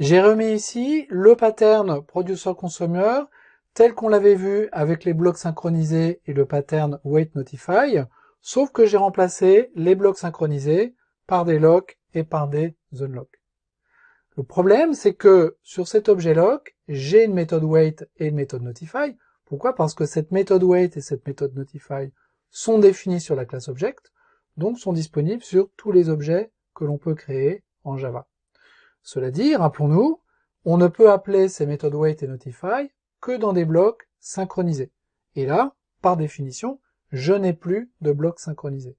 J'ai remis ici le pattern producer-consumer tel qu'on l'avait vu avec les blocs synchronisés et le pattern waitNotify, sauf que j'ai remplacé les blocs synchronisés par des lock et par des unlock. Le problème, c'est que sur cet objet lock, j'ai une méthode wait et une méthode notify. Pourquoi? Parce que cette méthode wait et cette méthode notify sont définies sur la classe object, donc sont disponibles sur tous les objets que l'on peut créer en Java. Cela dit, rappelons-nous, on ne peut appeler ces méthodes wait et notify que dans des blocs synchronisés. Et là, par définition, je n'ai plus de blocs synchronisés.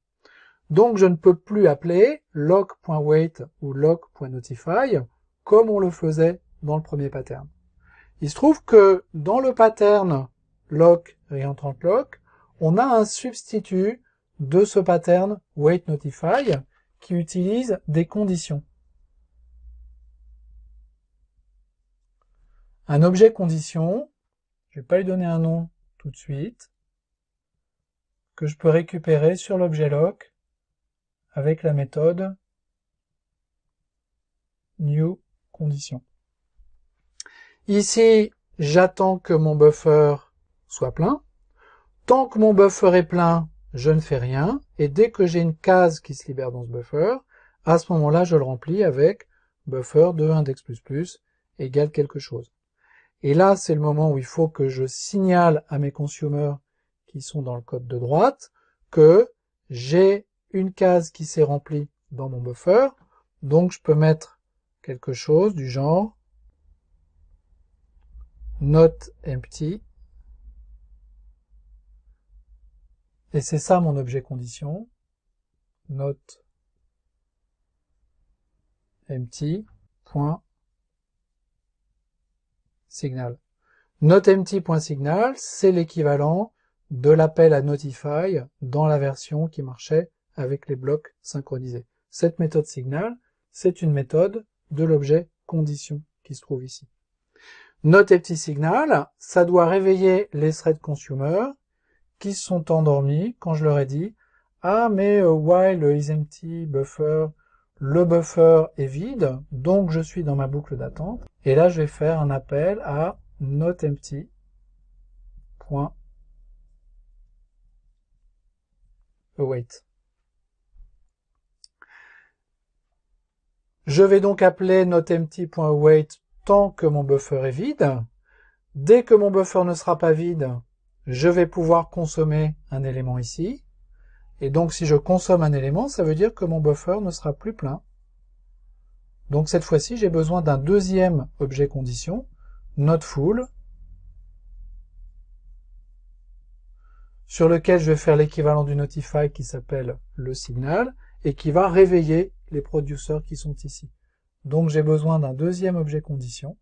Donc je ne peux plus appeler lock.wait ou lock.notify comme on le faisait dans le premier pattern. Il se trouve que dans le pattern lock réentrant lock, on a un substitut de ce pattern waitNotify qui utilise des conditions. Un objet condition, je ne vais pas lui donner un nom tout de suite, que je peux récupérer sur l'objet lock avec la méthode newCondition. Ici, j'attends que mon buffer soit plein. Tant que mon buffer est plein, je ne fais rien. Et dès que j'ai une case qui se libère dans ce buffer, à ce moment-là, je le remplis avec buffer de index++ égale quelque chose. Et là, c'est le moment où il faut que je signale à mes consumers qui sont dans le code de droite que j'ai une case qui s'est remplie dans mon buffer. Donc, je peux mettre quelque chose du genre not empty. Et c'est ça mon objet condition. Not empty. Signal. NotEmpty.signal, c'est l'équivalent de l'appel à Notify dans la version qui marchait avec les blocs synchronisés. Cette méthode signal, c'est une méthode de l'objet condition qui se trouve ici. NotEmptySignal, ça doit réveiller les threads consumer qui se sont endormis quand je leur ai dit « Ah, mais while is empty buffer », le buffer est vide, donc je suis dans ma boucle d'attente. Et là, je vais faire un appel à notEmpty.await. Je vais donc appeler notEmpty.await tant que mon buffer est vide. Dès que mon buffer ne sera pas vide, je vais pouvoir consommer un élément ici. Et donc, si je consomme un élément, ça veut dire que mon buffer ne sera plus plein. Donc, cette fois-ci, j'ai besoin d'un deuxième objet condition, notFull, sur lequel je vais faire l'équivalent du notify qui s'appelle le signal, et qui va réveiller les producers qui sont ici. Donc, j'ai besoin d'un deuxième objet condition,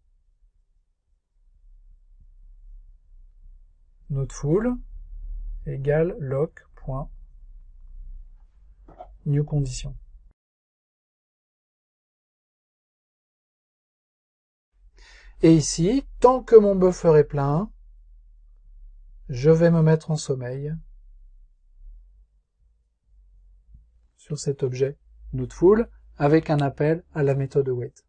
notFull, égale lock.newCondition. Et ici, tant que mon buffer est plein, je vais me mettre en sommeil sur cet objet notFull avec un appel à la méthode wait.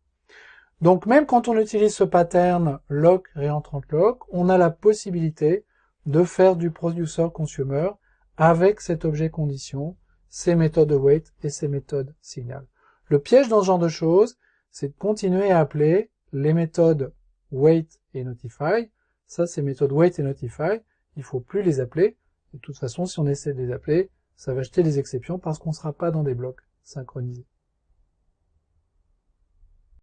Donc même quand on utilise ce pattern lock réentrant lock, on a la possibilité de faire du producer consumer avec cet objet condition, ces méthodes wait et ces méthodes signal. Le piège dans ce genre de choses, c'est de continuer à appeler les méthodes wait et notify. Ça, ces méthodes wait et notify, il faut plus les appeler. De toute façon, si on essaie de les appeler, ça va jeter des exceptions parce qu'on ne sera pas dans des blocs synchronisés.